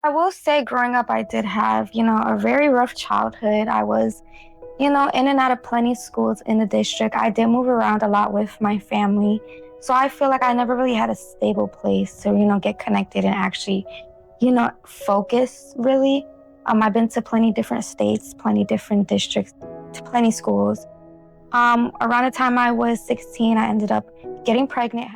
I will say growing up, I did have, a very rough childhood. I was, in and out of plenty of schools in the district. I did move around a lot with my family. So I feel like I never really had a stable place to, get connected and actually, focus really. I've been to plenty different states, plenty different districts, to plenty schools. Around the time I was 16, I ended up getting pregnant.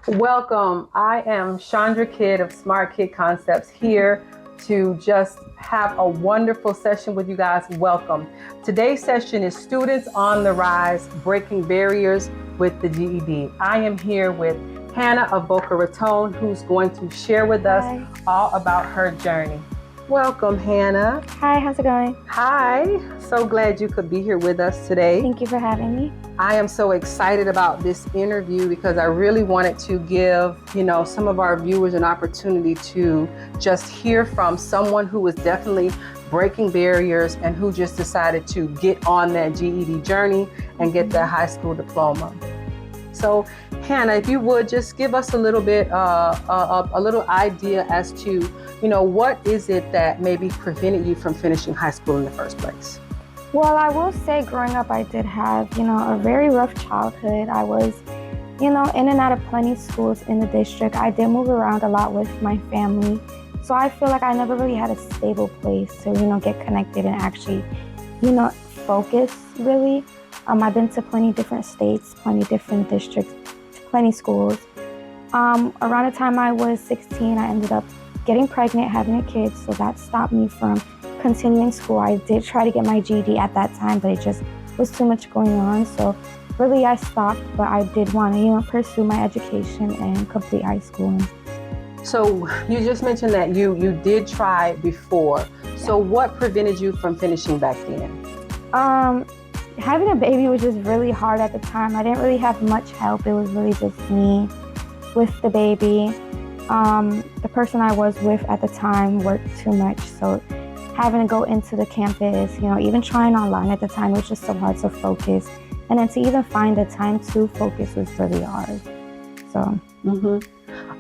Welcome. I am Chandra Kydd of Smart Kid Concepts here to just have a wonderful session with you guys. Welcome. Today's session is Students on the Rise, Breaking Barriers with the GED. I am here with Hannah of Boca Raton, who's going to share with us all about her journey. Welcome, Hannah. Hi, how's it going? Hi. So glad you could be here with us today. Thank you for having me. I am so excited about this interview because I really wanted to give, some of our viewers an opportunity to just hear from someone who was definitely breaking barriers and who just decided to get on that GED journey and get that high school diploma. So, Hannah, if you would just give us a little bit, a little idea as to, what is it that maybe prevented you from finishing high school in the first place? Well, I will say growing up, I did have, a very rough childhood. I was, in and out of plenty of schools in the district. I did move around a lot with my family. So I feel like I never really had a stable place to, get connected and actually, focus really. I've been to plenty different states, plenty different districts, plenty schools. Around the time I was 16, I ended up getting pregnant, having a kid. So that stopped me from continuing school. I did try to get my GED at that time, but it just was too much going on. So really I stopped, but I did want to, pursue my education and complete high school. So you just mentioned that you did try before. So what prevented you from finishing back then? Having a baby was just really hard at the time. I didn't really have much help. It was really just me with the baby. The person I was with at the time worked too much, so having to go into the campus, even trying online at the time, it was just so hard to focus. And then to even find the time to focus was really hard. So.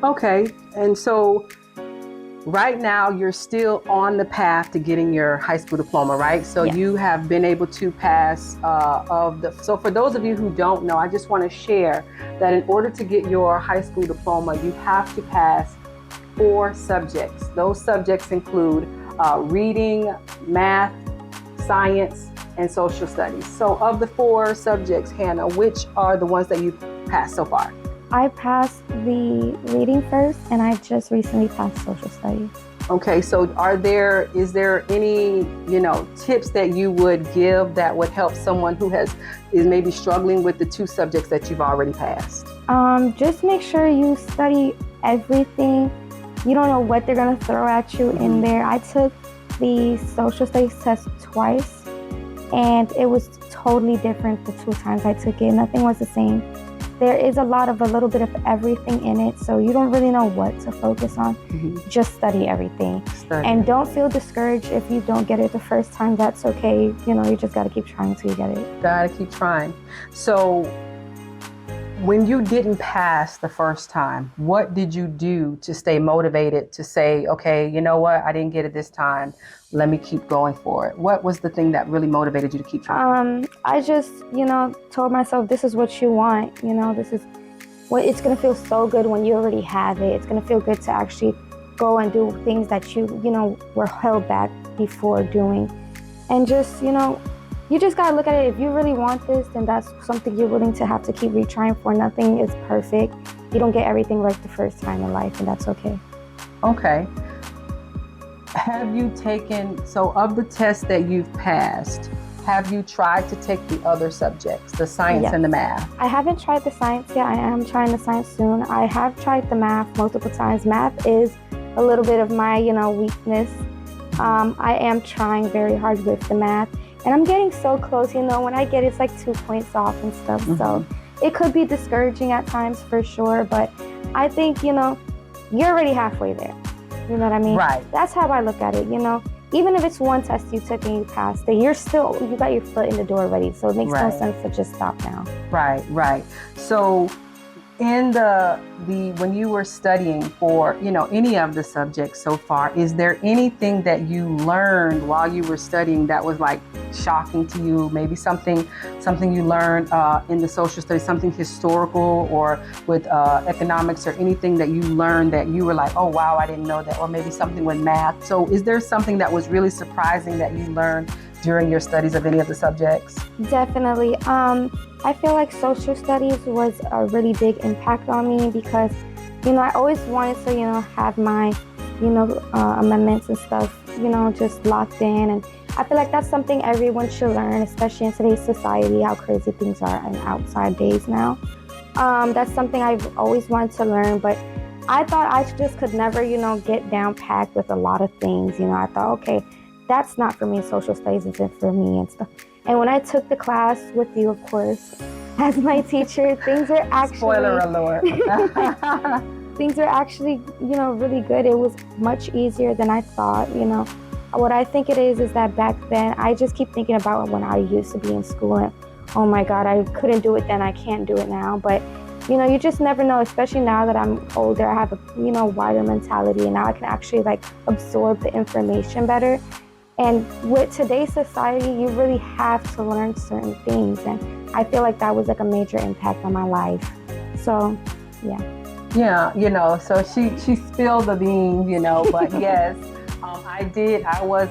Okay. And so right now you're still on the path to getting your high school diploma, right? So you have been able to pass so for those of you who don't know, I just want to share that in order to get your high school diploma, you have to pass 4 subjects. Those subjects include reading, math, science, and social studies. So of the 4 subjects, Hannah, which are the ones that you've passed so far? I passed the reading first, and I just recently passed social studies. Okay, so is there any, tips that you would give that would help someone who is maybe struggling with the 2 subjects that you've already passed? Just make sure you study everything. You don't know what they're going to throw at you in there. I took the social studies test twice, and it was totally different the 2 times I took it. Nothing was the same. There is a little bit of everything in it, so you don't really know what to focus on. Just study everything. And don't feel discouraged if you don't get it the first time. That's okay. You just got to keep trying till you get it. Got to keep trying. So when you didn't pass the first time, what did you do to stay motivated to say, okay, you know what, I didn't get it this time, let me keep going for it? What was the thing that really motivated you to keep trying? I just, told myself, this is what you want. This is what it's going to feel so good when you already have it. It's going to feel good to actually go and do things that you were held back before doing. And just, you just got to look at it. If you really want this, then that's something you're willing to have to keep retrying for. Nothing is perfect. You don't get everything right the first time in life, and that's okay. Okay. Have you taken, so of the tests that you've passed, have you tried to take the other subjects, the science and the math? I haven't tried the science yet. I am trying the science soon. I have tried the math multiple times. Math is a little bit of my, weakness. I am trying very hard with the math. And I'm getting so close, when I get it's like 2 points off and stuff. So it could be discouraging at times for sure, but I think, you're already halfway there. You know what I mean? Right. That's how I look at it, Even if it's one test you took and you passed it, you got your foot in the door already. So it makes no sense to just stop now. Right. So in the when you were studying for, you know, any of the subjects so far, is there anything that you learned while you were studying that was like shocking to you? Maybe something you learned in the social studies, something historical or with economics, or anything that you learned that you were like, oh wow, I didn't know that, or maybe something with math. So is there something that was really surprising that you learned during your studies of any of the subjects? Definitely. I feel like social studies was a really big impact on me because, you know, I always wanted to, you know, have my, you know, amendments and stuff, you know, just locked in. And I feel like that's something everyone should learn, especially in today's society, how crazy things are in outside days now. That's something I've always wanted to learn, but I thought I just could never, you know, get down packed with a lot of things. You know, I thought, okay, that's not for me. Social studies isn't for me and stuff. And when I took the class with you, of course, as my teacher, things are actually... Spoiler alert. Things are actually, you know, really good. It was much easier than I thought, you know. What I think it is that back then, I just keep thinking about when I used to be in school and, oh my God, I couldn't do it then, I can't do it now. But, you know, you just never know, especially now that I'm older, I have a, you know, wider mentality, and now I can actually like absorb the information better. And with today's society, you really have to learn certain things. And I feel like that was like a major impact on my life. So, yeah. Yeah, you know, so she spilled the beans, you know, but yes, I was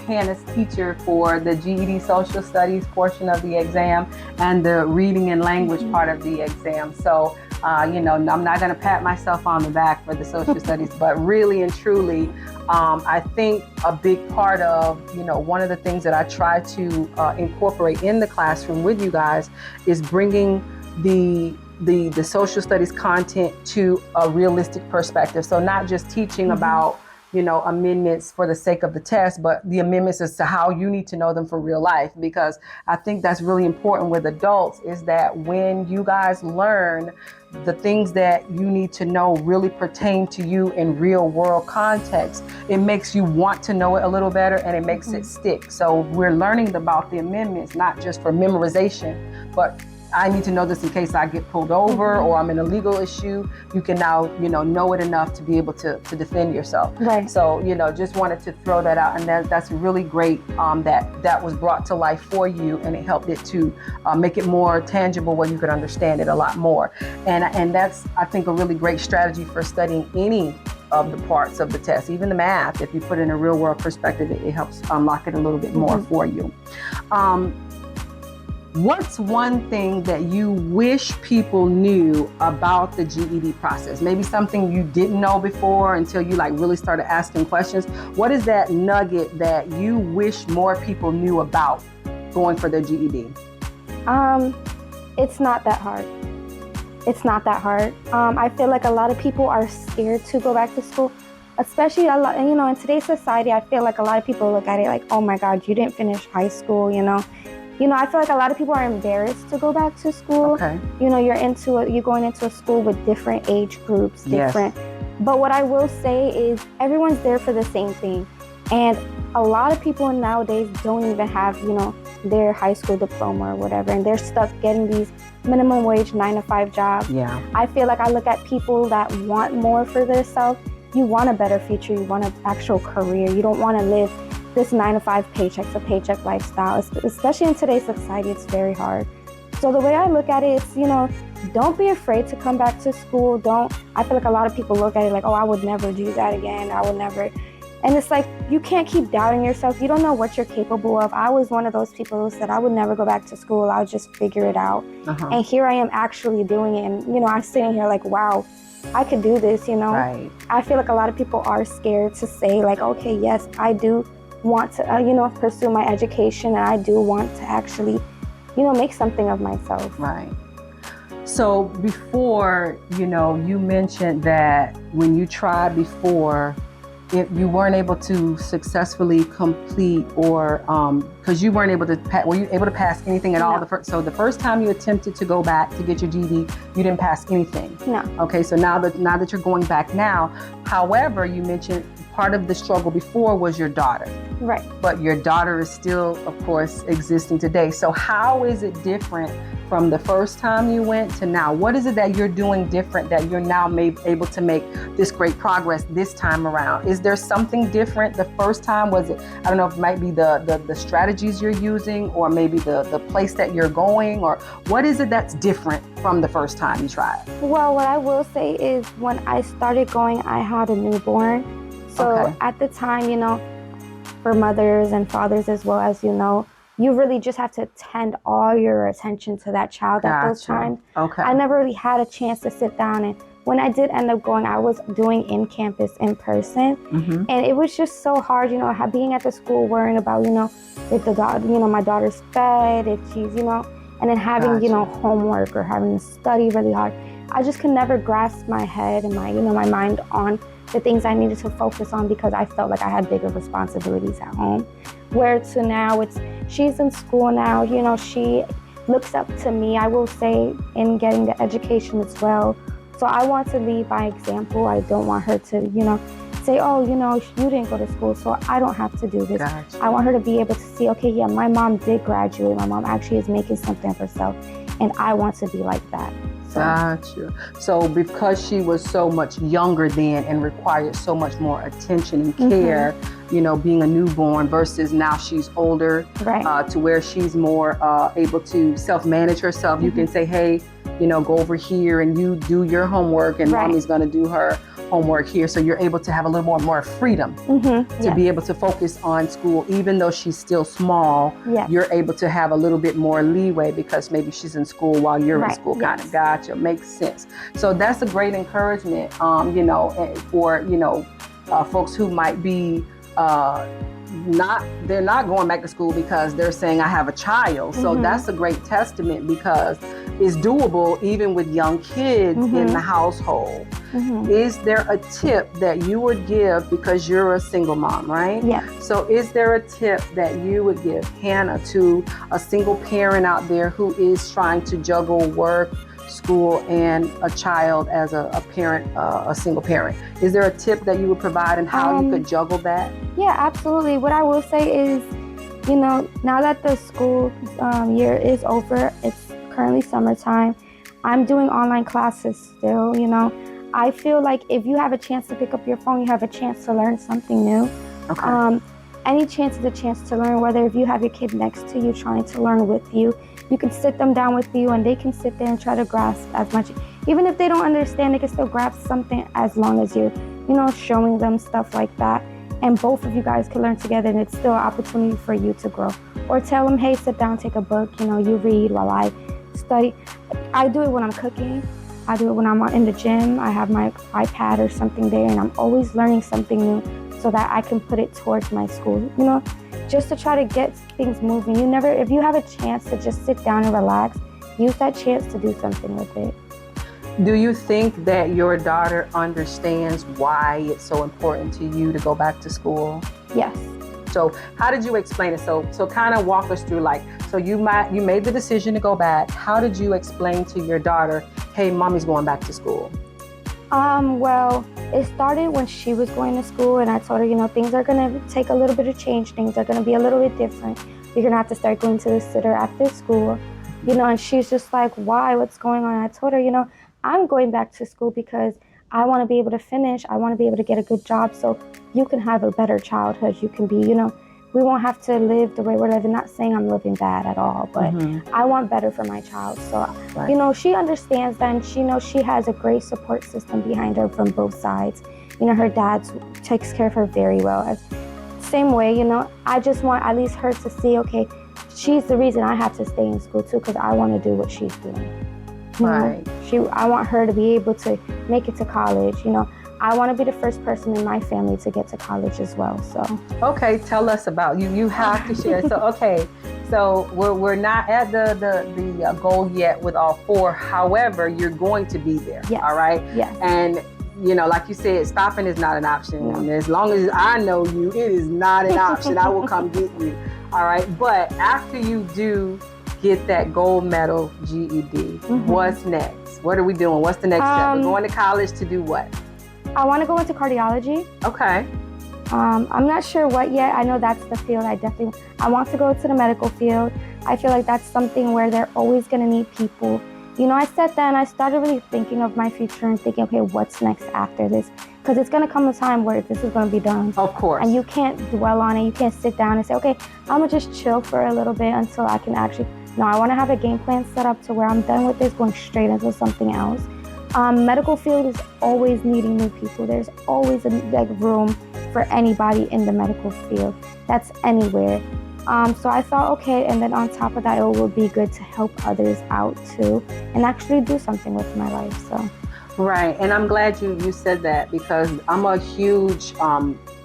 Hannah's teacher for the GED Social Studies portion of the exam and the reading and language part of the exam. So, you know, I'm not going to pat myself on the back for the social studies, but really and truly, I think a big part of, you know, one of the things that I try to incorporate in the classroom with you guys is bringing the social studies content to a realistic perspective. So not just teaching about, you know, amendments for the sake of the test, but the amendments as to how you need to know them for real life. Because I think that's really important with adults, is that when you guys learn the things that you need to know really pertain to you in real world context, it makes you want to know it a little better, and it makes it stick. So we're learning about the amendments, not just for memorization, but I need to know this in case I get pulled over or I'm in a legal issue. You can now, you know it enough to be able to defend yourself. Right. So, you know, just wanted to throw that out. And that's really great that was brought to life for you, and it helped it to make it more tangible where you could understand it a lot more. And that's, I think, a really great strategy for studying any of the parts of the test, even the math. If you put it in a real world perspective, it helps unlock it a little bit more for you. What's one thing that you wish people knew about the GED process? Maybe something you didn't know before until you like really started asking questions. What is that nugget that you wish more people knew about going for their GED? It's not that hard. It's not that hard. I feel like a lot of people are scared to go back to school, especially a lot, you know, in today's society. I feel like a lot of people look at it like, oh my God, you didn't finish high school, you know. I feel like a lot of people are embarrassed to go back to school. Okay. You know, you're going into a school with different age groups, different. Yes. But what I will say is everyone's there for the same thing. And a lot of people nowadays don't even have, you know, their high school diploma or whatever, and they're stuck getting these minimum wage 9-to-5 jobs. Yeah. I feel like I look at people that want more for themselves. You want a better future. You want an actual career. You don't want to live this 9-to-5 paycheck to paycheck lifestyle, especially in today's society. It's very hard. So the way I look at it, it's, you know, don't be afraid to come back to school. I feel like a lot of people look at it like, oh, I would never do that again. I would never. And it's like, you can't keep doubting yourself. You don't know what you're capable of. I was one of those people who said I would never go back to school. I'll just figure it out. And here I am actually doing it. And, you know, I'm sitting here like, wow, I could do this, you know. Right. I feel like a lot of people are scared to say like, okay, yes, I do want to, you know, pursue my education, and I do want to actually, you know, make something of myself. Right. So before, you know, you mentioned that when you tried before, if you weren't able to successfully complete or because you weren't able to were you able to pass anything at all? No. So the first time you attempted to go back to get your GED, you didn't pass anything. No. Okay, so now that you're going back now, however, you mentioned part of the struggle before was your daughter. Right. But your daughter is still, of course, existing today. So how is it different from the first time you went to now? What is it that you're doing different that you're now able to make this great progress this time around? Is there something different the first time? Was it, I don't know if it might be the strategies you're using, or maybe the place that you're going, or what is it that's different from the first time you tried? Well, what I will say is when I started going, I had a newborn. So at the time, you know, for mothers and fathers as well, as you know, you really just have to attend all your attention to that child at those times. Okay. I never really had a chance to sit down, and when I did end up going, I was doing in-campus, in person, and it was just so hard, you know, being at the school, worrying about, you know, if my daughter's fed, if she's, you know, and then having, you know, homework or having to study really hard. I just could never grasp my head and my mind on the things I needed to focus on because I felt like I had bigger responsibilities at home. Where to now, she's in school now, you know, she looks up to me, I will say, in getting the education as well. So I want to lead by example. I don't want her to, you know, say, oh, you know, you didn't go to school, so I don't have to do this. Gotcha. I want her to be able to see, okay, yeah, my mom did graduate. My mom actually is making something of herself, and I want to be like that. Gotcha. So because she was so much younger then and required so much more attention and care, you know, being a newborn versus now she's older, to where she's more able to self-manage herself. You can say, hey, you know, go over here and you do your homework, and mommy's going to do her homework here. So you're able to have a little more freedom to be able to focus on school. Even though she's still small, you're able to have a little bit more leeway because maybe she's in school while you're in school. Kind of gotcha. Makes sense. So that's a great encouragement, you know, for, you know, folks who might be they're not going back to school because they're saying I have a child. So that's a great testament because it's doable even with young kids in the household. Is there a tip that you would give, because you're a single mom, right? Yeah. So is there a tip that you would give, Hannah, to a single parent out there who is trying to juggle work, school, and a child as a parent, a single parent? Is there a tip that you would provide and how you could juggle that? Yeah, absolutely. What I will say is, you know, now that the school year is over, it's currently summertime, I'm doing online classes still, you know. I feel like if you have a chance to pick up your phone, you have a chance to learn something new. Any chance is a chance to learn, whether if you have your kid next to you trying to learn with you, you can sit them down with you and they can sit there and try to grasp as much. Even if they don't understand, they can still grasp something as long as you're, you know, showing them stuff like that. And both of you guys can learn together, and it's still an opportunity for you to grow. Or tell them, hey, sit down, take a book, you know, you read while I study. I do it when I'm cooking. I do it when I'm in the gym. I have my iPad or something there, and I'm always learning something new so that I can put it towards my school, you know, just to try to get things moving. If you have a chance to just sit down and relax, use that chance to do something with it. Do you think that your daughter understands why it's so important to you to go back to school? Yes. So how did you explain it? So kind of walk us through, like, so you made the decision to go back. How did you explain to your daughter, hey, mommy's going back to school? Well, it started when she was going to school, and I told her, you know, things are going to take a little bit of change. Things are going to be a little bit different. You're going to have to start going to the sitter after school, you know, and she's just like, why? What's going on? I told her, you know, I'm going back to school because I want to be able to finish. I want to be able to get a good job so you can have a better childhood. You can be, you know, we won't have to live the way we're living. Not saying I'm living bad at all, but I want better for my child. So, you know, she understands that, and she knows she has a great support system behind her from both sides. You know, her dad takes care of her very well. Same way, you know, I just want at least her to see, okay, she's the reason I have to stay in school too, because I want to do what she's doing. Right. I want her to be able to make it to college. You know, I want to be the first person in my family to get to college as well. So. Okay, tell us about you. You have to share. So we're not at the goal yet with all four. However, you're going to be there. Yes. All right. Yes. And you know, like you said, stopping is not an option. No. And as long as I know you, it is not an option. I will come get you. All right. But after you do get that gold medal GED, what's next? What are we doing? What's the next step? We're going to college to do what? I want to go into cardiology. Okay. I'm not sure what yet. I know that's the field I want to go to the medical field. I feel like that's something where they're always going to need people. You know, I sat there and I started really thinking of my future and thinking, okay, what's next after this? Because it's going to come a time where this is going to be done. Of course. And you can't dwell on it. You can't sit down and say, okay, I'm going to just chill for a little bit until I can actually... No, I want to have a game plan set up to where I'm done with this, going straight into something else. Medical field is always needing new people. There's always room for anybody in the medical field. That's anywhere. So I thought, okay, and then on top of that, it would be good to help others out too and actually do something with my life. So. Right, and I'm glad you said that, because I'm a huge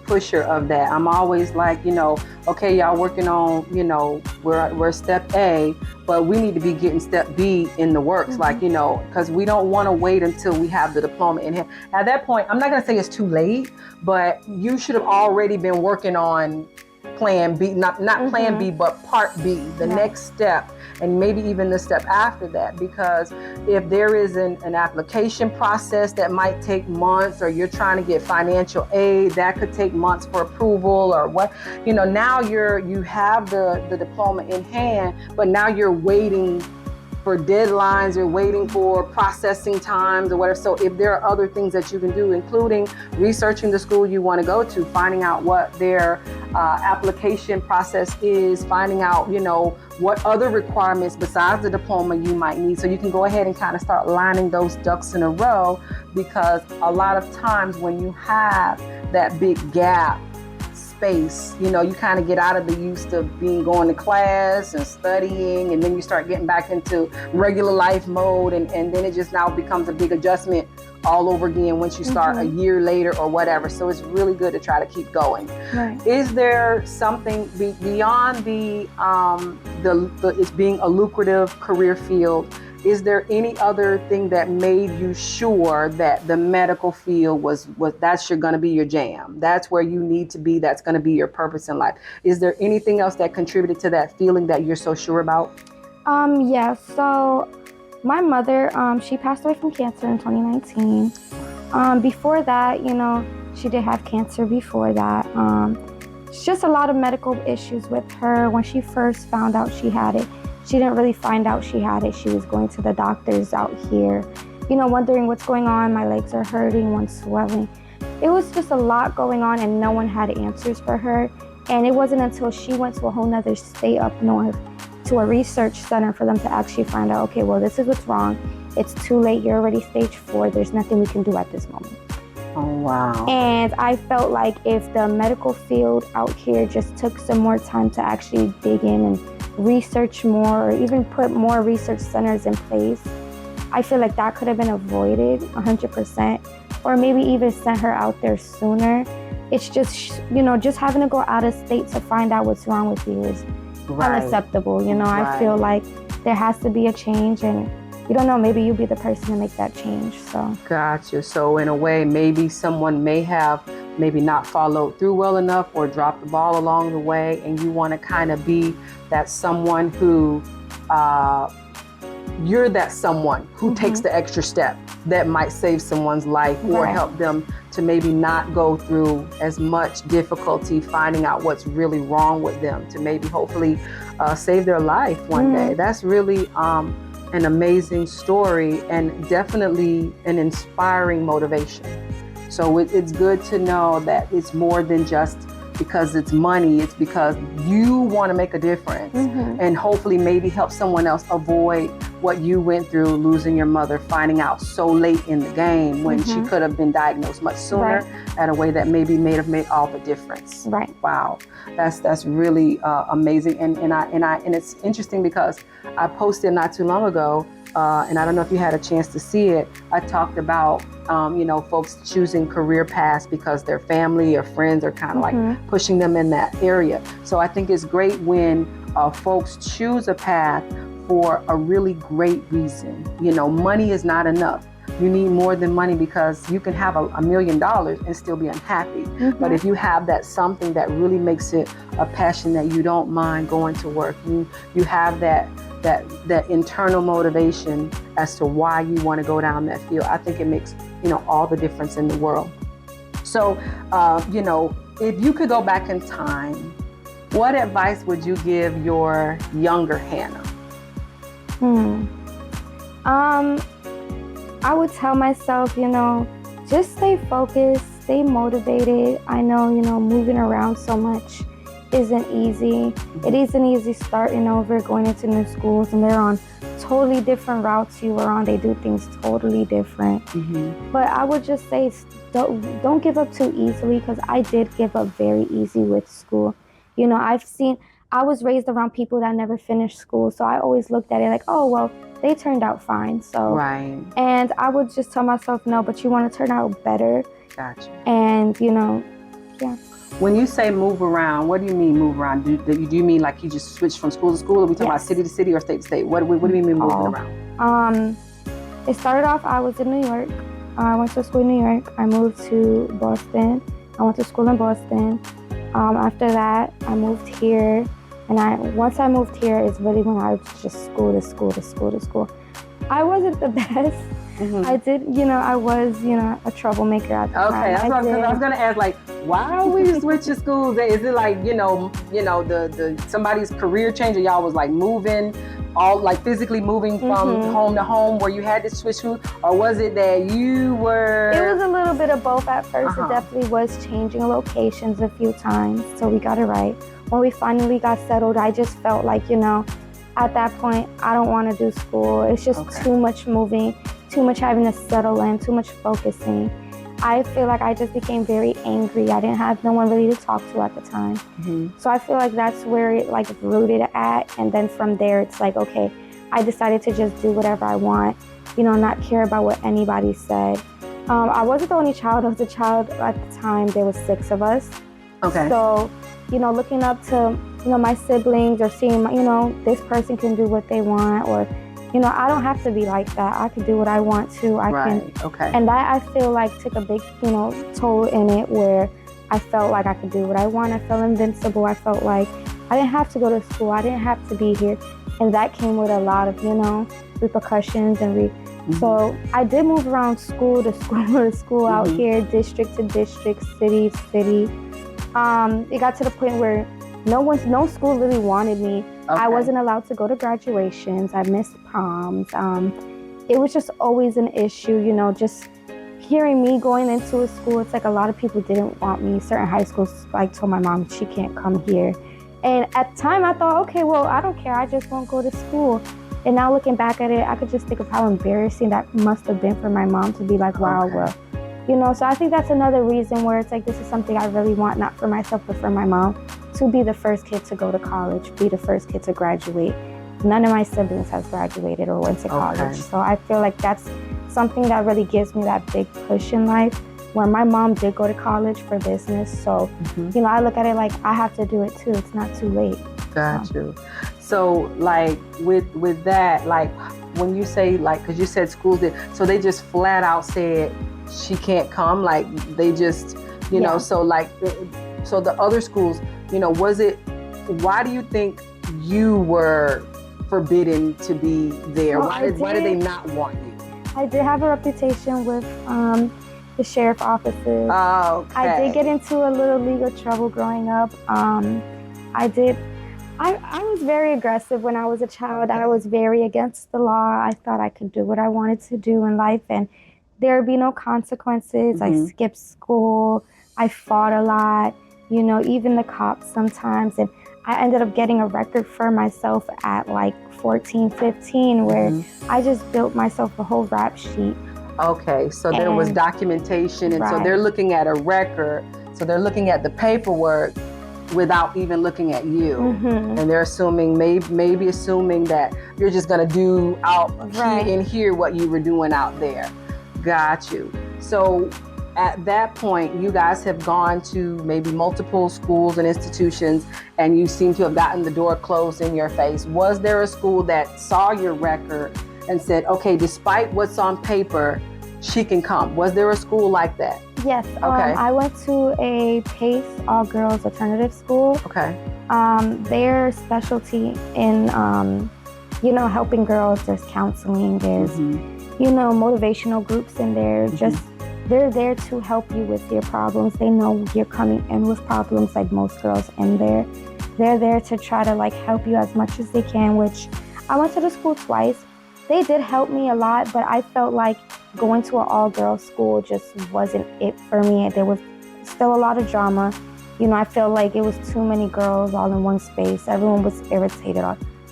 pusher of that. I'm always like, you know, okay, y'all working on, you know, we're step A, but we need to be getting step B in the works, like, you know, because we don't want to wait until we have the diploma in hand. At that point, I'm not going to say it's too late, but you should have already been working on plan B, not plan B, but part B, the next step, and maybe even the step after that. Because if there is an application process that might take months, or you're trying to get financial aid, that could take months for approval, or what, you know, now you have the diploma in hand, but now you're waiting for deadlines, or waiting for processing times or whatever. So if there are other things that you can do, including researching the school you want to go to, finding out what their application process is, finding out, you know, what other requirements besides the diploma you might need, so you can go ahead and kind of start lining those ducks in a row. Because a lot of times when you have that big gap space, you know, you kind of get out of the used of going to class and studying, and then you start getting back into regular life mode, and then it just now becomes a big adjustment all over again once you start a year later or whatever. So it's really good to try to keep going. Right. Is there something beyond the it's being a lucrative career field? Is there any other thing that made you sure that the medical field was that's going to be your jam? That's where you need to be. That's going to be your purpose in life. Is there anything else that contributed to that feeling that you're so sure about? Yeah. So my mother, she passed away from cancer in 2019. Before that, you know, she did have cancer before that. It's just a lot of medical issues with her. When she first found out she had it, she didn't really find out she had it. She was going to the doctors out here, you know, wondering what's going on. My legs are hurting, one's swelling. It was just a lot going on, and no one had answers for her. And it wasn't until she went to a whole nother state up north to a research center for them to actually find out, okay, well, this is what's wrong. It's too late. You're already stage 4. There's nothing we can do at this moment. Oh, wow. And I felt like if the medical field out here just took some more time to actually dig in and research more, or even put more research centers in place, I feel like that could have been avoided 100%, or maybe even sent her out there sooner. It's just, you know, just having to go out of state to find out what's wrong with you is unacceptable. You know, I feel like there has to be a change, and you don't know, maybe you'll be the person to make that change. So gotcha. So in a way, maybe someone may have maybe not followed through well enough, or dropped the ball along the way, and you want to kind of be that someone who you're that someone who takes the extra step that might save someone's life, or help them to maybe not go through as much difficulty finding out what's really wrong with them, to maybe hopefully save their life one day. That's really an amazing story, and definitely an inspiring motivation. So it's good to know that it's more than just because it's money. It's because you want to make a difference, and hopefully maybe help someone else avoid what you went through, losing your mother, finding out so late in the game when she could have been diagnosed much sooner, at a way that maybe may have made all the difference. Right. Wow. That's really amazing. And it's interesting because I posted not too long ago, and I don't know if you had a chance to see it. I talked about, you know, folks choosing career paths because their family or friends are kind of like pushing them in that area. So I think it's great when folks choose a path for a really great reason. You know, money is not enough. you need more than money, because you can have $1 million and still be unhappy. But if you have that something that really makes it a passion, that you don't mind going to work, you have that internal motivation as to why you want to go down that field, I think it makes, all the difference in the world. So, if you could go back in time, what advice would you give your younger Hannah? I would tell myself, just stay focused, stay motivated. I know, moving around so much isn't easy. It isn't easy starting over, going into new schools, and they're on totally different routes you were on. They do things totally different. But I would just say, don't give up too easily, because I did give up very easy with school. I was raised around people that never finished school, so I always looked at it like, oh, well, they turned out fine. So, right. And I would just tell myself, no, but you want to turn out better. Gotcha. And, yeah. When you say move around, what do you mean move around? Do you mean like you just switched from school to school? Are we talking about city to city or state to state? What do you mean moving around? It started off, I was in New York. I went to school in New York. I moved to Boston. I went to school in Boston. After that, I moved here. And once I moved here is really when I was just school to school to school to school. I wasn't the best. I did, I was, a troublemaker at the time. Okay, that's what I was gonna ask. Like, why are we switching schools? Is it like, the somebody's career change, or y'all was like moving, all like physically moving from home to home, where you had to switch schools, or was it that you were? It was a little bit of both at first. It definitely was changing locations a few times, so we got it right. When we finally got settled, I just felt like, at that point, I don't want to do school. It's just too much moving, too much having to settle in, too much focusing. I feel like I just became very angry. I didn't have no one really to talk to at the time. So I feel like that's where it like rooted at. And then from there, it's like, okay, I decided to just do whatever I want, not care about what anybody said. I wasn't the only child. I was a child at the time. There was 6 of us. Okay. So, looking up to, my siblings, or seeing, this person can do what they want, or, I don't have to be like that. I can do what I want to. And that, I feel like, took a big, toll in it, where I felt like I could do what I want. I felt invincible. I felt like I didn't have to go to school. I didn't have to be here. And that came with a lot of, repercussions. So I did move around school to school to school out here, district to district, city to city. It got to the point where no school really wanted me. I wasn't allowed to go to graduations. I missed proms. It was just always an issue, just hearing me going into a school. It's like a lot of people didn't want me. Certain high schools like told my mom she can't come here. And at the time I thought, okay, well, I don't care. I just won't go to school. And now looking back at it, I could just think of how embarrassing that must have been for my mom to be like, wow, well, so I think that's another reason where it's like, this is something I really want, not for myself, but for my mom, to be the first kid to go to college, be the first kid to graduate. None of my siblings has graduated or went to college. So I feel like that's something that really gives me that big push in life, where my mom did go to college for business. So, I look at it like I have to do it too. It's not too late. Got you. So like with that, like when you say, like, because you said schools did, so they just flat out said she can't come, like they just, so like, so the other schools, was it, why do you think you were forbidden to be there? Well, why did they not want you? I did have a reputation with the sheriff offices. Oh, okay. I did get into a little legal trouble growing up. I was very aggressive when I was a child. I was very against the law. I thought I could do what I wanted to do in life, and there would be no consequences. I skipped school. I fought a lot, even the cops sometimes. And I ended up getting a record for myself at like 14, 15, where I just built myself a whole rap sheet. Okay, so there was documentation, and so they're looking at a record. So they're looking at the paperwork without even looking at you, and they're assuming, maybe assuming that you're just gonna do out in here what you were doing out there. Got you. So at that point, you guys have gone to maybe multiple schools and institutions, and you seem to have gotten the door closed in your face. Was there a school that saw your record and said, okay, despite what's on paper, she can come. Was there a school like that? Yes. Okay. I went to a PACE, all girls alternative school. Okay. Their specialty in, helping girls, there's counseling, there's, motivational groups in there. Just, they're there to help you with your problems. They know you're coming in with problems like most girls in there. They're there to try to like help you as much as they can, which I went to the school twice. They did help me a lot, but I felt like going to an all-girls school just wasn't it for me. There was still a lot of drama. I felt like it was too many girls all in one space. Everyone was irritated.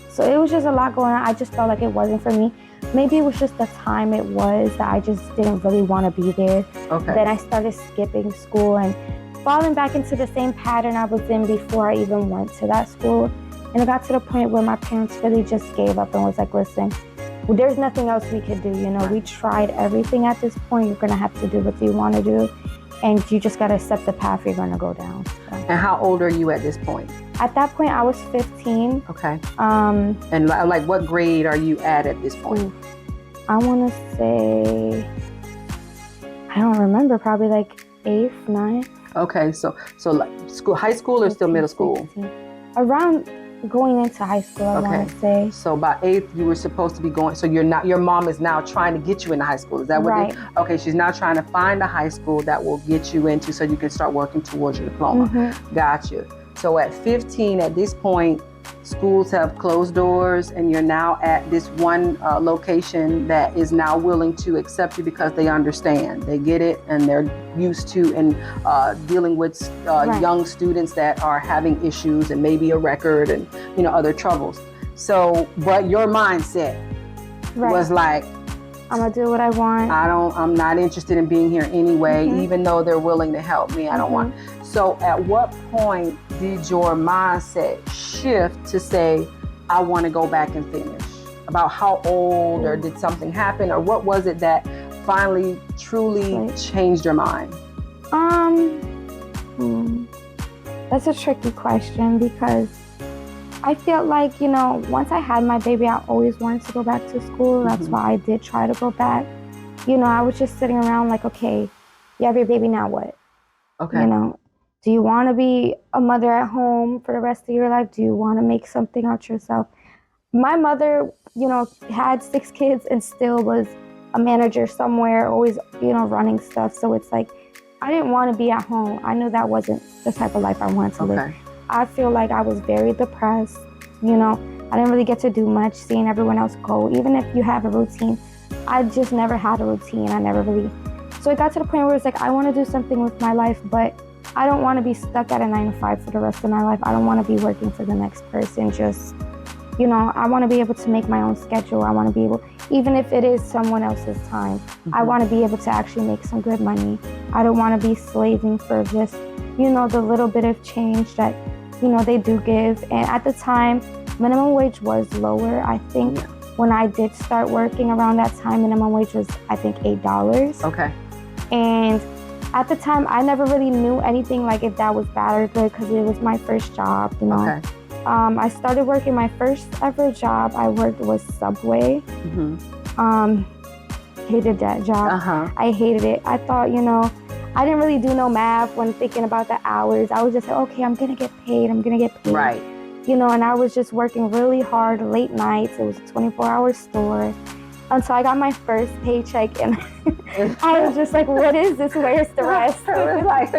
So it was just a lot going on. I just felt like it wasn't for me. Maybe it was just the time it was that I just didn't really want to be there. Okay. Then I started skipping school and falling back into the same pattern I was in before I even went to that school. And it got to the point where my parents really just gave up and was like, listen, there's nothing else we could do. We tried everything at this point. You're going to have to do what you want to do. And you just got to accept the path you're going to go down. So. And how old are you at this point? At that point, I was 15. Okay. And like what grade are you at this point? I want to say, I don't remember, probably like 8th, 9th. Okay. So like school, high school or still middle school? 16. Around going into high school, I want to say. So by 8th, you were supposed to be going. So your mom is now trying to get you into high school. Is that what? Right. Okay. She's now trying to find a high school that will get you into, so you can start working towards your diploma. Gotcha. So at 15, at this point, schools have closed doors, and you're now at this one location that is now willing to accept you because they understand, they get it, and they're used to dealing with young students that are having issues and maybe a record and other troubles. So, but your mindset was like, I'm gonna do what I want. I'm not interested in being here anyway, even though they're willing to help me. I don't want. So at what point did your mindset shift to say, I want to go back and finish? About how old, or did something happen, or what was it that finally truly changed your mind? That's a tricky question, because I felt like, once I had my baby, I always wanted to go back to school. That's why I did try to go back. I was just sitting around like, okay, you have your baby, now what? Okay. Do you want to be a mother at home for the rest of your life? Do you want to make something out yourself? My mother, had 6 kids and still was a manager somewhere, always, running stuff. So it's like, I didn't want to be at home. I knew that wasn't the type of life I wanted to live. I feel like I was very depressed. I didn't really get to do much, seeing everyone else go. Even if you have a routine, I just never had a routine. I never really. So it got to the point where it's like, I want to do something with my life, but I don't want to be stuck at a 9-to-5 for the rest of my life. I don't want to be working for the next person. Just, I want to be able to make my own schedule. I want to be able, even if it is someone else's time, I want to be able to actually make some good money. I don't want to be slaving for just, the little bit of change that, they do give. And at the time, minimum wage was lower. I think when I did start working around that time, minimum wage was, I think, $8. Okay. And at the time, I never really knew anything like if that was bad or good, because it was my first job, Okay. I started working, my first ever job I worked was Subway. Hated that job. I hated it. I thought, I didn't really do no math when thinking about the hours. I was just like, okay, I'm going to get paid. Right. And I was just working really hard, late nights. It was a 24-hour store. Until I got my first paycheck, and I was just like, what is this? Where's the rest? It was like,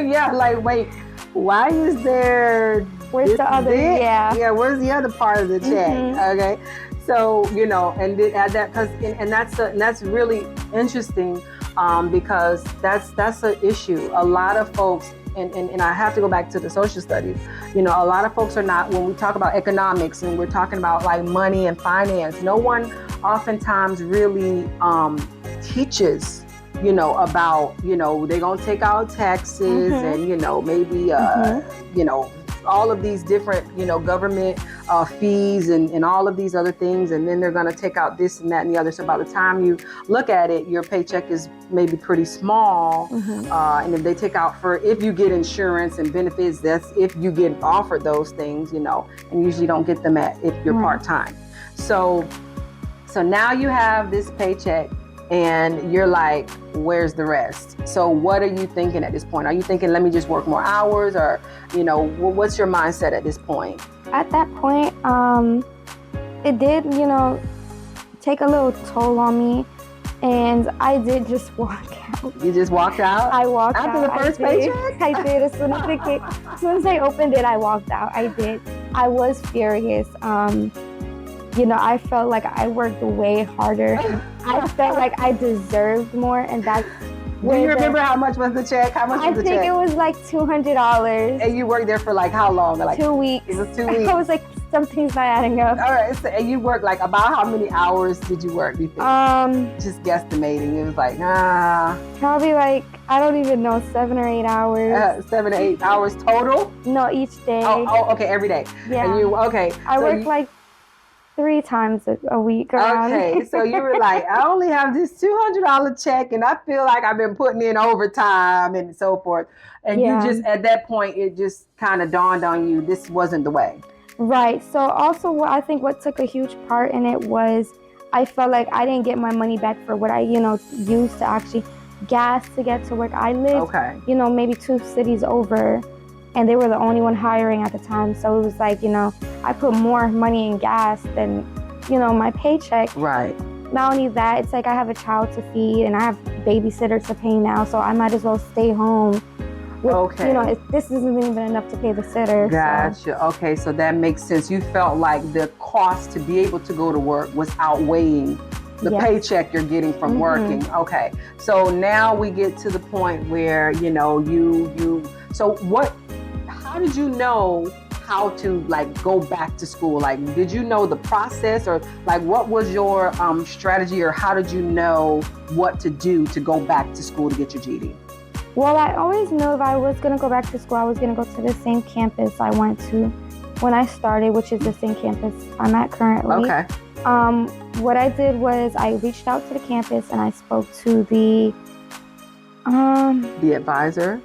wait, why is there... Where's the other? Yeah, where's the other part of the check? Okay. So, and that's really interesting, because that's an issue. A lot of folks, and I have to go back to the social studies, a lot of folks are not, when we talk about economics and we're talking about like money and finance, no one oftentimes really teaches, about, they're going to take out taxes and, maybe, all of these different, government fees and all of these other things. And then they're going to take out this and that and the other. So by the time you look at it, your paycheck is maybe pretty small. And if they take out if you get insurance and benefits, that's if you get offered those things, and usually don't get them if you're part-time. So now you have this paycheck. and you're like, where's the rest? So what are you thinking at this point? Are you thinking, let me just work more hours, or, what's your mindset at this point? At that point, it did, take a little toll on me, and I did just walk out. You just walked out? I walked out. After the first paycheck? I did. As soon as I opened it, I walked out. I did. I was furious. I felt like I worked way harder. I felt like I deserved more, and that's. Do you remember how much was the check? How much was the check? I think it was like $200. And you worked there for like how long? Like 2 weeks. It was 2 weeks. I was like, something's not adding up. All right. So, and you worked like about how many hours did you work? Do you think? Just guesstimating. It was like probably like, I don't even know, 7 or 8 hours. 7 to 8 hours total? No, each day. Oh, okay, every day. Yeah. And okay. I worked like 3 times a week around. Okay, so you were like, I only have this $200 check, and I feel like I've been putting in overtime and so forth. And you just, at that point, it just kind of dawned on you, this wasn't the way. Right. So also, I think what took a huge part in it was I felt like I didn't get my money back for what I, used to actually gas to get to work. I lived, maybe 2 cities over, and they were the only one hiring at the time. So it was like, I put more money in gas than, my paycheck. Right. Not only that, it's like I have a child to feed and I have babysitters to pay now. So I might as well stay home. This isn't even enough to pay the sitter. Gotcha. So. Okay, so that makes sense. You felt like the cost to be able to go to work was outweighing the paycheck you're getting from working. Okay, so now we get to the point where, how did you know how to like go back to school? Like, did you know the process, or like what was your strategy, or how did you know what to do to go back to school to get your GED? Well, I always knew if I was going to go back to school, I was going to go to the same campus I went to when I started, which is the same campus I'm at currently. Okay. What I did was I reached out to the campus and I spoke to the advisor.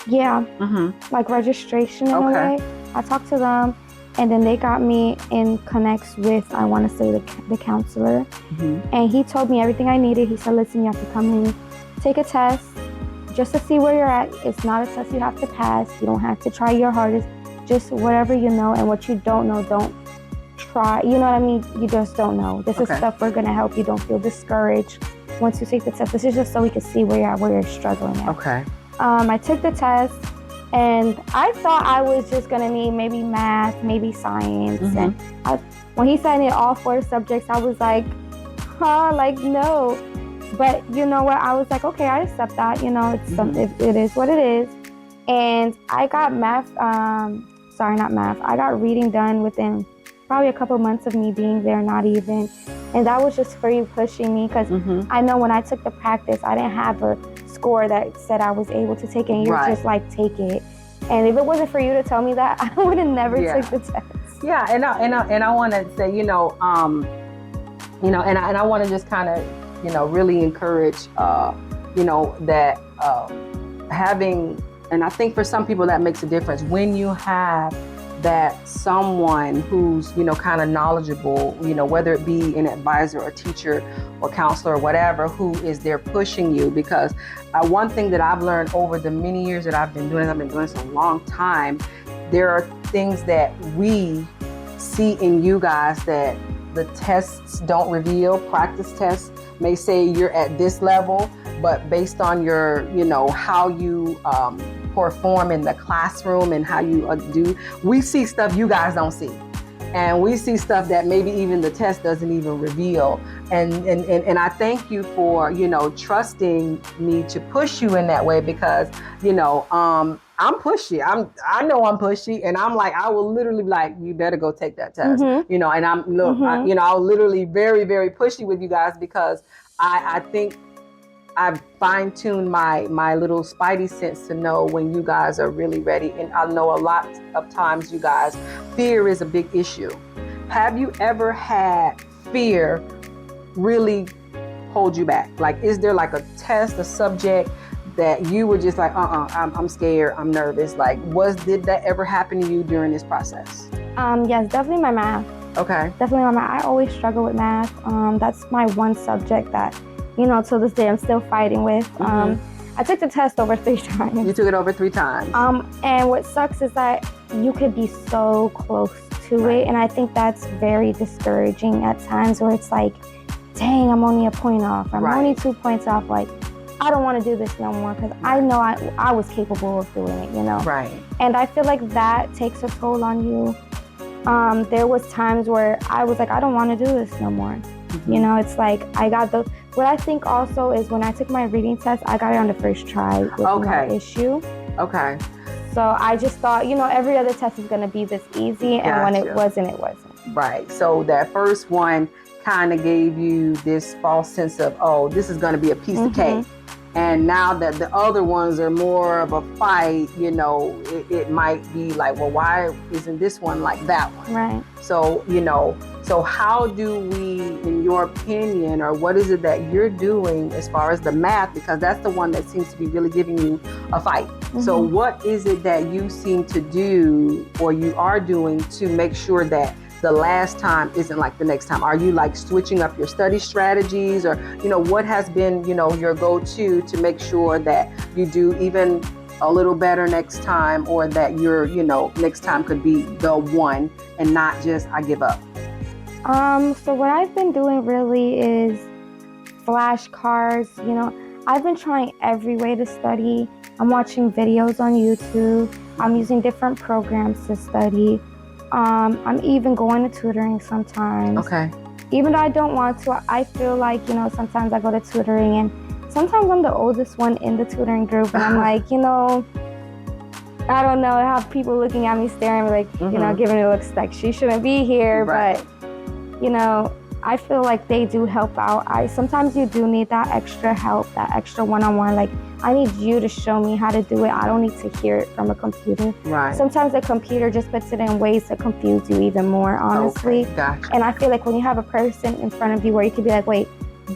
Yeah, like registration in a way. I talked to them, and then they got me in connects with, I want to say, the counselor. And he told me everything I needed. He said, listen, you have to come in, take a test just to see where you're at. It's not a test you have to pass. You don't have to try your hardest. Just whatever you know, and what you don't know, don't try. You know what I mean? You just don't know. This is stuff we're going to help you. Don't feel discouraged once you take the test. This is just so we can see where you're at, where you're struggling at. Okay. I took the test, and I thought I was just going to need maybe math, maybe science. And when he said I need all 4 subjects, I was like, no. But you know what? I was like, okay, I accept that. It is what it is. And I got I got reading done within probably a couple months of me being there, not even. And that was just for you pushing me, because I know when I took the practice, I didn't have a score that said I was able to take it, and you were just like, take it. And if it wasn't for you to tell me that, I would have never took the test. Yeah, and I want to say, and I want to just kind of, really encourage, that having, and I think for some people that makes a difference when you have that someone who's, kind of knowledgeable, whether it be an advisor or teacher or counselor or whatever, who is there pushing you. Because one thing that I've learned over the many years that I've been doing this a long time, there are things that we see in you guys that the tests don't reveal. Practice tests may say you're at this level, but based on your, how you perform in the classroom and how you do, we see stuff you guys don't see. And we see stuff that maybe even the test doesn't even reveal. And I thank you for, trusting me to push you in that way, because, I'm pushy. I know I'm pushy, and I'm like, I will literally be like, you better go take that test, and I'll literally very, very pushy with you guys, because I think I've fine-tuned my little spidey sense to know when you guys are really ready. And I know a lot of times, you guys, fear is a big issue. Have you ever had fear really hold you back? Like, is there like a test, a subject that you were just like, I'm scared, I'm nervous? Like, did that ever happen to you during this process? Yes, definitely my math. Okay. Definitely my math. I always struggle with math. That's my one subject that to this day I'm still fighting with. I took the test over 3 times. You took it over 3 times. And what sucks is that you could be so close to it, and I think that's very discouraging at times where it's like, dang, I'm only a point off. I'm only 2 points off. Like, I don't want to do this no more because I know I was capable of doing it, Right. And I feel like that takes a toll on you. There was times where I was like, I don't want to do this no more. It's like I got what I think also is when I took my reading test, I got it on the first try with no issue. Okay. So I just thought, every other test is going to be this easy. And when it wasn't, it wasn't. Right. So that first one kind of gave you this false sense of, oh, this is going to be a piece of cake. And now that the other ones are more of a fight, it might be like, well, why isn't this one like that one? Right. So, so how do we, in your opinion, or what is it that you're doing as far as the math? Because that's the one that seems to be really giving you a fight. So what is it that you seem to do or you are doing to make sure that the last time isn't like the next time? Are you like switching up your study strategies, or, what has been, your go-to to make sure that you do even a little better next time, or that your, next time could be the one and not just, I give up? So what I've been doing really is flashcards. I've been trying every way to study. I'm watching videos on YouTube. I'm using different programs to study. I'm even going to tutoring sometimes. Okay. Even though I don't want to, I feel like, sometimes I go to tutoring and sometimes I'm the oldest one in the tutoring group. And I'm like, I don't know, I have people looking at me staring like, giving me looks like she shouldn't be here. Right. But, I feel like they do help out. Sometimes you do need that extra help, that extra one-on-one. Like, I need you to show me how to do it. I don't need to hear it from a computer. Right. Sometimes the computer just puts it in ways to confuse you even more, honestly. Okay, gotcha. And I feel like when you have a person in front of you where you could be like, wait,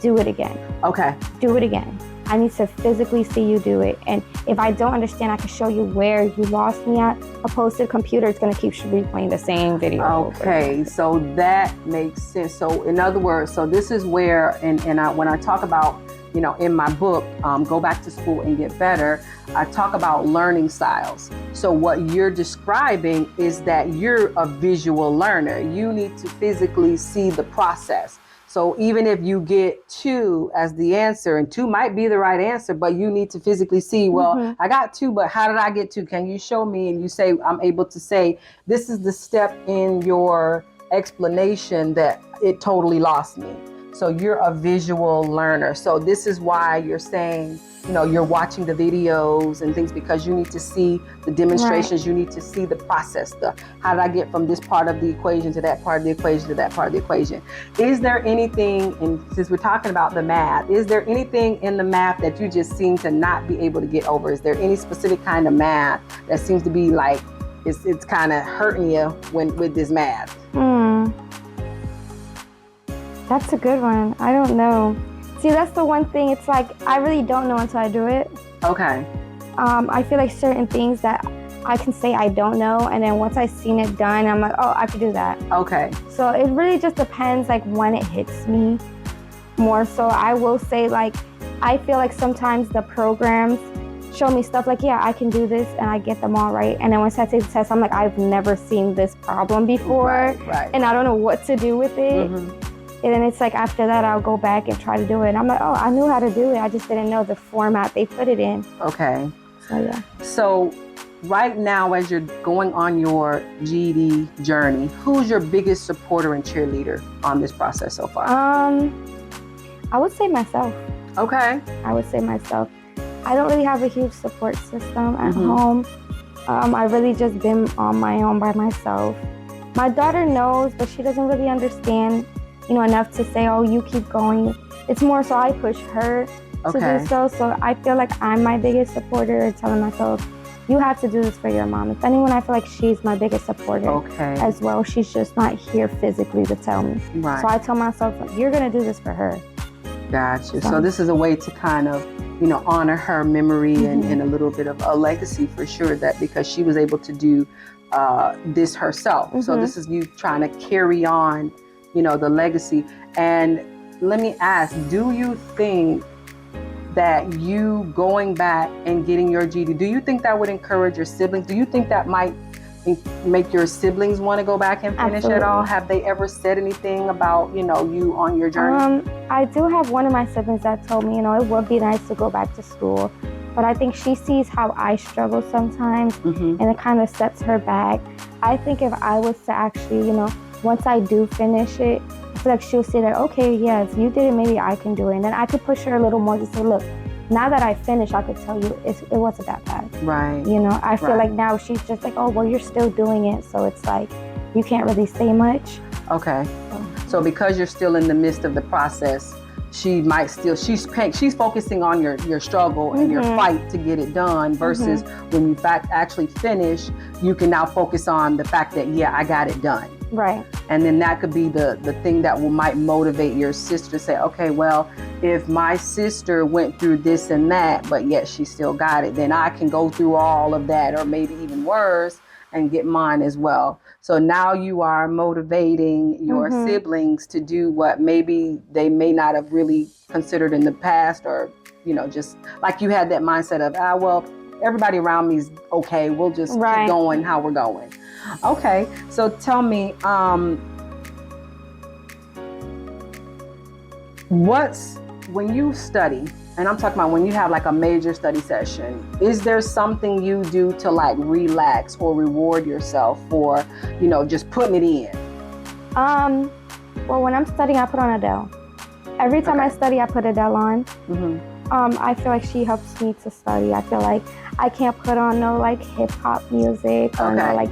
do it again. Okay. Do it again. I need to physically see you do it. And if I don't understand, I can show you where you lost me at. Opposed to the computer, it's going to keep replaying the same video. Okay, so that makes sense. So in other words, so this is where, when I talk about, in my book, Go Back to School and Get Better, I talk about learning styles. So what you're describing is that you're a visual learner. You need to physically see the process. So even if you get 2 as the answer, and 2 might be the right answer, but you need to physically see, well, I got 2, but how did I get 2? Can you show me? And you say, I'm able to say, this is the step in your explanation that it totally lost me. So you're a visual learner. So this is why you're saying, you're watching the videos and things, because you need to see the demonstrations. Right. You need to see the process. How did I get from this part of the equation to that part of the equation to that part of the equation? Is there anything, and since we're talking about the math, is there anything in the math that you just seem to not be able to get over? Is there any specific kind of math that seems to be like, it's kind of hurting you with this math? That's a good one. I don't know. See, that's the one thing. It's like, I really don't know until I do it. Okay. I feel like certain things that I can say I don't know, and then once I've seen it done, I'm like, oh, I could do that. Okay. So it really just depends, like, when it hits me more. So I will say, like, I feel like sometimes the programs show me stuff like, yeah, I can do this, and I get them all right. And then once I take the test, I'm like, I've never seen this problem before. Right. And I don't know what to do with it. And then it's like after that, I'll go back and try to do it. And I'm like, oh, I knew how to do it. I just didn't know the format they put it in. Okay. So, yeah. So right now, as you're going on your GED journey, who's your biggest supporter and cheerleader on this process so far? I would say myself. Okay. I would say myself. I don't really have a huge support system at home. I've really just been on my own by myself. My daughter knows, but she doesn't really understand enough to say, oh, you keep going. It's more so I push her to do so. So I feel like I'm my biggest supporter, telling myself, you have to do this for your mom. If anyone, I feel like she's my biggest supporter as well. She's just not here physically to tell me. Right. So I tell myself, you're going to do this for her. Gotcha. So this is a way to kind of, honor her memory and a little bit of a legacy for sure, that because she was able to do this herself. So this is you trying to carry on the legacy. And let me ask, do you think that you going back and getting your GED, do you think that would encourage your siblings? Do you think that might make your siblings want to go back and finish Absolutely. at all? Have they ever said anything about, you on your journey? I do have one of my siblings that told me, it would be nice to go back to school. But I think she sees how I struggle sometimes, and it kind of sets her back. I think if I was to actually, once I do finish it, I feel like she'll say that, okay, yes, you did it, maybe I can do it. And then I could push her a little more to say, look, now that I finished, I could tell you it wasn't that bad. Right. I feel like now she's just like, oh, well, you're still doing it. So it's like, you can't really say much. Okay. So because you're still in the midst of the process, she might still, she's focusing on your struggle and your fight to get it done versus when you actually finish, you can now focus on the fact that, yeah, I got it done. Right. And then that could be the thing that might motivate your sister to say, okay, well, if my sister went through this and that, but yet she still got it, then I can go through all of that, or maybe even worse, and get mine as well. So now you are motivating your siblings to do what maybe they may not have really considered in the past, or, just like you had that mindset of, well, everybody around me is okay. We'll just keep going how we're going. Okay. So tell me, when you study, and I'm talking about when you have like a major study session, is there something you do to like relax or reward yourself for, just putting it in? Well, when I'm studying, I put on Adele. Every time I study, I put Adele on. I feel like she helps me to study. I feel like I can't put on no like hip hop music or no like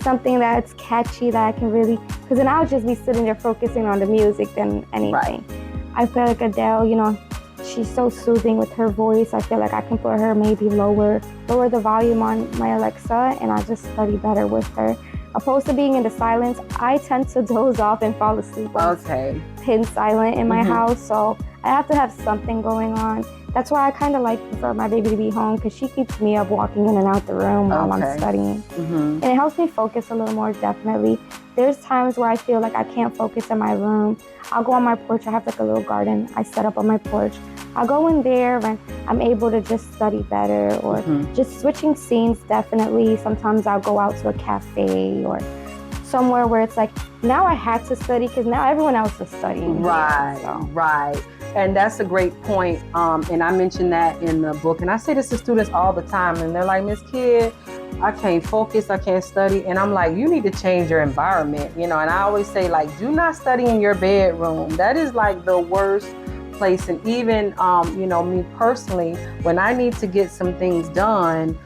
something that's catchy that I can really, because then I'll just be sitting there focusing on the music than anything. I feel like Adele, she's so soothing with her voice. I feel like I can put her maybe lower the volume on my Alexa, and I just study better with her. Opposed to being in the silence, I tend to doze off and fall asleep when it's pin silent in my house. So I have to have something going on. That's why I kind of prefer my baby to be home, because she keeps me up walking in and out the room while I'm studying. And it helps me focus a little more, definitely. There's times where I feel like I can't focus in my room. I'll go on my porch. I have like a little garden I set up on my porch. I'll go in there and I'm able to just study better, or just switching scenes, definitely. Sometimes I'll go out to a cafe or somewhere where it's like, now I have to study because now everyone else is studying. Right. And that's a great point. And I mentioned that in the book. And I say this to students all the time. And they're like, Miss Kydd, I can't focus, I can't study. And I'm like, you need to change your environment. And I always say, like, do not study in your bedroom. That is like the worst place. And even, me personally, when I need to get some things done,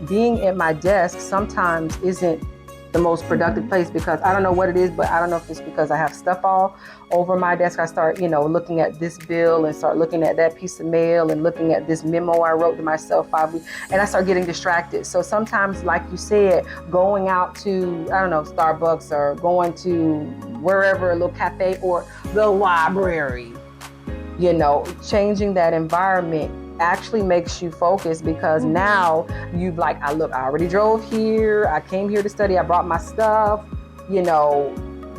being at my desk sometimes isn't the most productive place, because I don't know what it is, but I don't know if it's because I have stuff all over my desk. I start, looking at this bill and start looking at that piece of mail and looking at this memo I wrote to myself 5 weeks, and I start getting distracted. So sometimes, like you said, going out to, I don't know, Starbucks, or going to wherever, a little cafe, or the library, changing that environment actually makes you focus, because now you've I already drove here, I came here to study, I brought my stuff,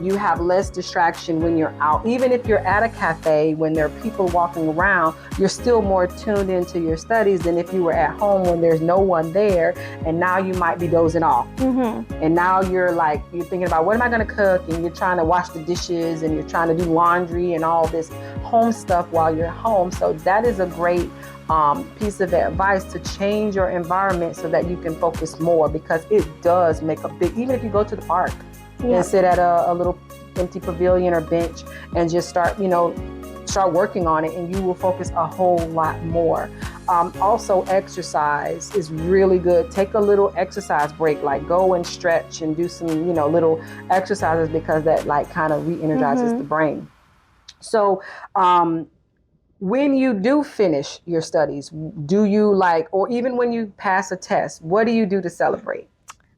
you have less distraction when you're out. Even if you're at a cafe, when there are people walking around, you're still more tuned into your studies than if you were at home when there's no one there, and now you might be dozing off. And now you're thinking about, what am I going to cook? And you're trying to wash the dishes, and you're trying to do laundry and all this home stuff while you're home. So that is a great piece of advice, to change your environment so that you can focus more, because it does make a big, even if you go to the park and sit at a little empty pavilion or bench and just start working on it, and you will focus a whole lot more. Also, exercise is really good. Take a little exercise break, go and stretch and do some, little exercises, because that kind of re-energizes the brain. So, when you do finish your studies, do you or even when you pass a test, what do you do to celebrate?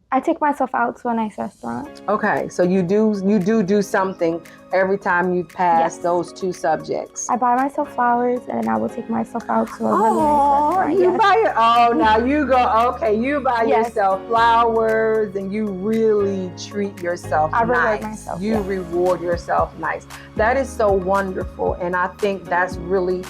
I take myself out to a nice restaurant. Okay, so you do something every time you pass Yes. those two subjects. I buy myself flowers and I will take myself out to a really nice restaurant. You Yes. buy it. Oh, now you go. Okay, you buy Yes. yourself flowers and you really treat yourself I nice. reward myself. You reward yourself nice. That is so wonderful, and I think that's really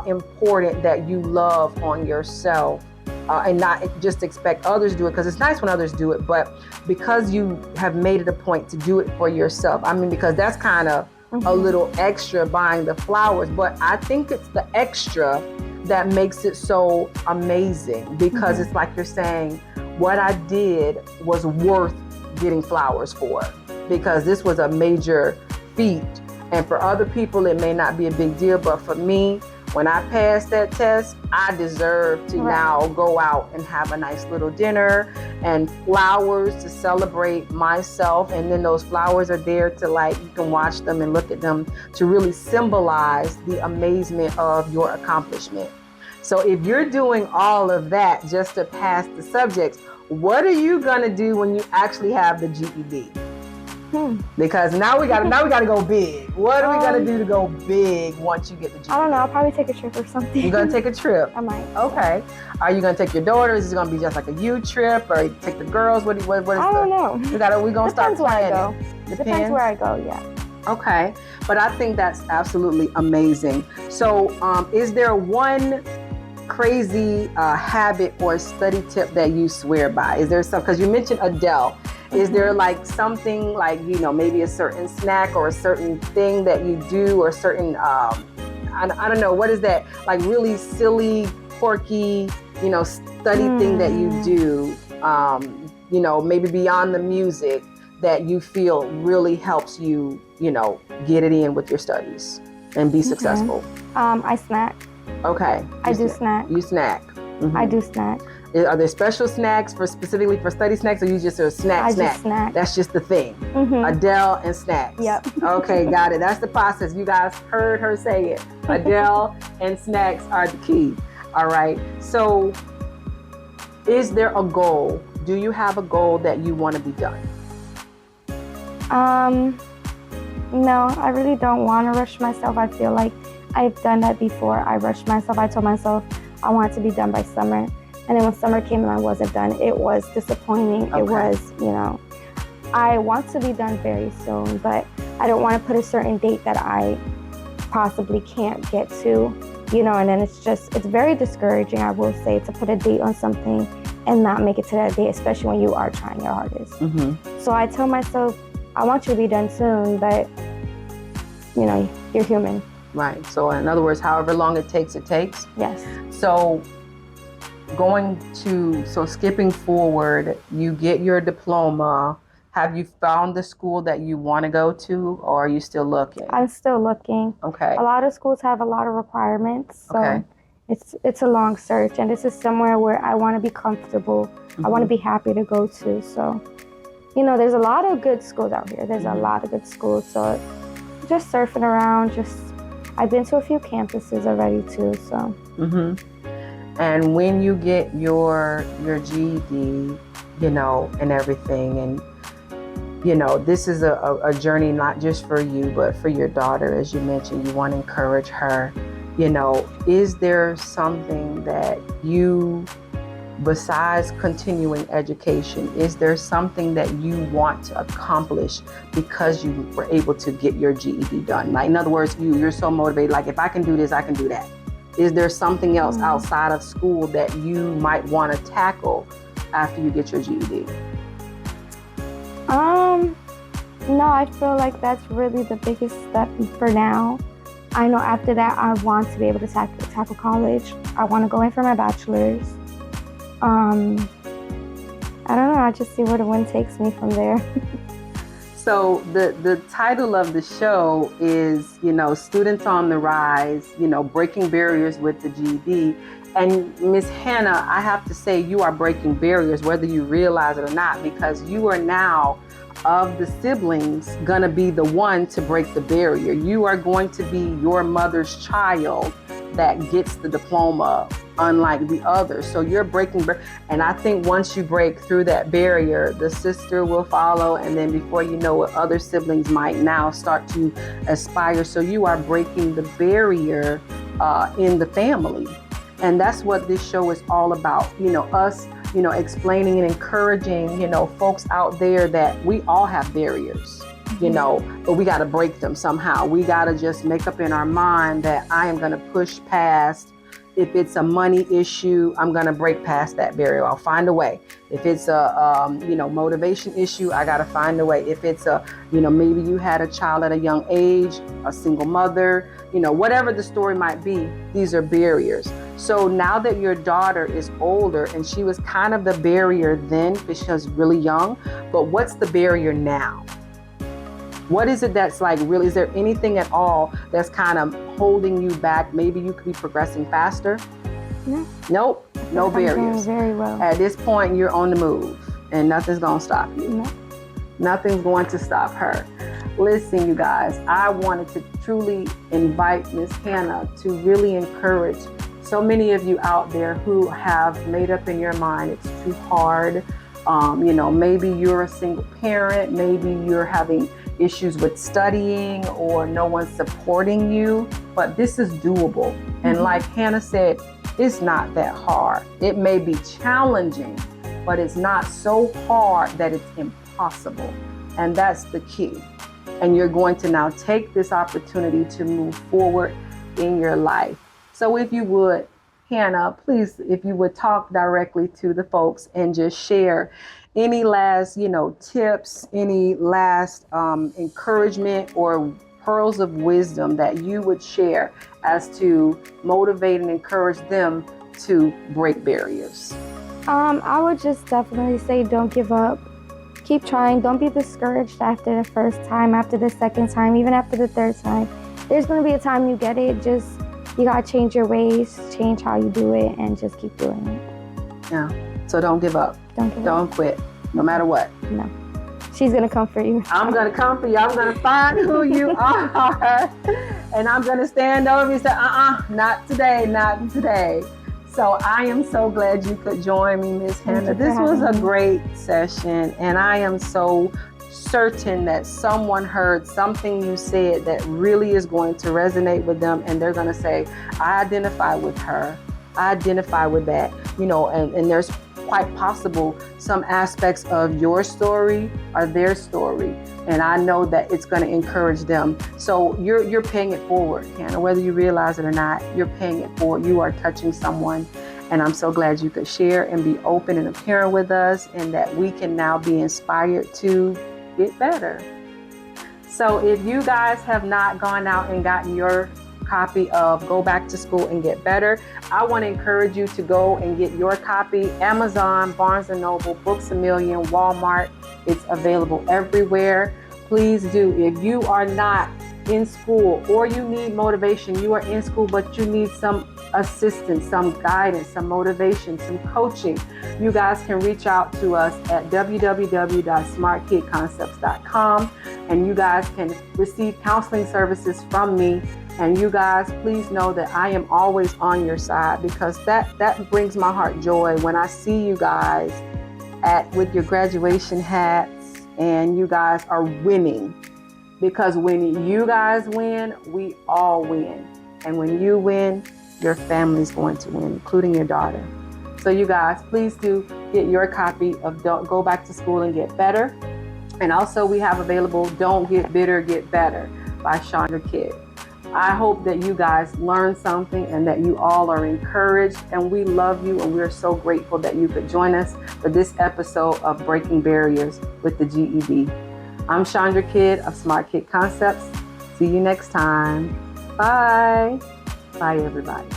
important that you love on yourself. And not just expect others to do it, because it's nice when others do it, but because you have made it a point to do it for yourself. I mean, because that's kind of a little extra buying the flowers, but I think it's the extra that makes it so amazing, because it's like you're saying, what I did was worth getting flowers for, because this was a major feat. And for other people, it may not be a big deal, but for me, when I passed that test, I deserve to now go out and have a nice little dinner and flowers to celebrate myself. And then those flowers are there to, like, you can watch them and look at them to really symbolize the amazement of your accomplishment. So if you're doing all of that just to pass the subjects, what are you gonna do when you actually have the GED? Because now we gotta go big. What are we gonna do to go big once you get the GED? I don't know. I'll probably take a trip or something. You're gonna take a trip? I might. Okay. Are you gonna take your daughter? Is it gonna be just like a you trip, or you take the girls? What is I don't know. We gonna start planning. Depends where I go. Yeah. Okay, but I think that's absolutely amazing. So, is there one crazy habit or study tip that you swear by? Is there some? Because you mentioned Adele. Is there like something like, maybe a certain snack or a certain thing that you do, or certain, I don't know, what is that? Like really silly, quirky, study thing that you do, maybe beyond the music, that you feel really helps you, get it in with your studies and be successful? I snack. Okay. I do snack. You snack. I do snack. Are there special snacks specifically for study snacks, or you just a snack? Just snack. That's just the thing. Adele and snacks. Yep. Okay, got it. That's the process. You guys heard her say it. Adele and snacks are the key. All right. So, is there a goal? Do you have a goal that you want to be done? No, I really don't want to rush myself. I feel like I've done that before. I rushed myself. I told myself I wanted to be done by summer. And then when summer came and I wasn't done, it was disappointing. Okay. It was, I want to be done very soon, but I don't want to put a certain date that I possibly can't get to, and then it's very discouraging, I will say, to put a date on something and not make it to that date, especially when you are trying your hardest. So I tell myself, I want you to be done soon, but, you're human. Right. So in other words, however long it takes, it takes? Yes. So skipping forward, you get your diploma. Have you found the school that you want to go to, or are you still looking? I'm still looking. Okay. A lot of schools have a lot of requirements, so it's a long search, and this is somewhere where I want to be comfortable. I want to be happy to go to. So, there's a lot of good schools out here. There's a lot of good schools. So just surfing around, I've been to a few campuses already too, so. And when you get your GED, and everything, and, this is a journey not just for you, but for your daughter. As you mentioned, you want to encourage her. Is there something that you, besides continuing education, is there something that you want to accomplish because you were able to get your GED done? Like, in other words, you're so motivated, like, if I can do this, I can do that. Is there something else outside of school that you might want to tackle after you get your GED? No, I feel like that's really the biggest step for now. I know after that, I want to be able to tackle college. I want to go in for my bachelor's. I don't know. I just see where the wind takes me from there. So the title of the show is, Students on the Rise, breaking barriers with the GED. And Miss Hannah, I have to say, you are breaking barriers, whether you realize it or not, because you are now, of the siblings, gonna be the one to break the barrier. You are going to be your mother's child that gets the diploma unlike the others. So you're breaking, and I think once you break through that barrier, the sister will follow, and then before you know it, other siblings might now start to aspire. So you are breaking the barrier in the family. And that's what this show is all about. Us, explaining and encouraging, folks out there that we all have barriers, but we got to break them somehow. We got to just make up in our mind that I am going to push past. If it's a money issue, I'm going to break past that barrier. I'll find a way. If it's a, motivation issue, I got to find a way. If it's a, maybe you had a child at a young age, a single mother, whatever the story might be, these are barriers. So now that your daughter is older, and she was kind of the barrier then because she was really young, but what's the barrier now? What is it that's like really, is there anything at all that's kind of holding you back? Maybe you could be progressing faster? No. Nope, no barriers. Doing very well. At this point, you're on the move and nothing's going to stop you. No. Nothing's going to stop her. Listen, you guys, I wanted to truly invite Miss Hannah to really encourage so many of you out there who have made up in your mind it's too hard. Maybe you're a single parent, maybe you're having issues with studying or no one's supporting you, but this is doable. And like Hannah said, it's not that hard. It may be challenging, but it's not so hard that it's impossible. And that's the key. And you're going to now take this opportunity to move forward in your life. So if you would, Hannah, please, if you would talk directly to the folks and just share any last, tips, any last encouragement or pearls of wisdom that you would share as to motivate and encourage them to break barriers. I would just definitely say don't give up. Keep trying. Don't be discouraged after the first time, after the second time, even after the third time. There's going to be a time you get it. Just, you got to change your ways, change how you do it, and just keep doing it. Yeah. So don't give up. Don't quit, no matter what. No. She's going to come for you. I'm going to come for you. I'm going to find who you are. And I'm going to stand over you and say, not today, not today. So I am so glad you could join me, Miss Hannah. This was a great session, and I am so certain that someone heard something you said that really is going to resonate with them, and they're going to say, I identify with her. I identify with that, and there's quite possible some aspects of your story are their story. And I know that it's going to encourage them. So you're paying it forward, Hannah, whether you realize it or not, you're paying it forward. You are touching someone. And I'm so glad you could share and be open and apparent with us, and that we can now be inspired to get better. So if you guys have not gone out and gotten your copy of Go Back to School and Get Better, I want to encourage you to go and get your copy. Amazon, Barnes & Noble, Books A Million, Walmart. It's available everywhere. Please do. If you are not in school or you need motivation, you are in school but you need some assistance, some guidance, some motivation, some coaching, you guys can reach out to us at www.smartkiddconcepts.com, and you guys can receive counseling services from me. And you guys, please know that I am always on your side, because that brings my heart joy when I see you guys with your graduation hats and you guys are winning. Because when you guys win, we all win. And when you win, your family's going to win, including your daughter. So you guys, please do get your copy of Go Back to School and Get Better. And also we have available Don't Get Bitter, Get Better by Chandra Kydd. I hope that you guys learned something and that you all are encouraged, and we love you, and we're so grateful that you could join us for this episode of Breaking Barriers with the GED. I'm Chandra Kydd of Smart Kidd Concepts. See you next time. Bye. Bye, everybody.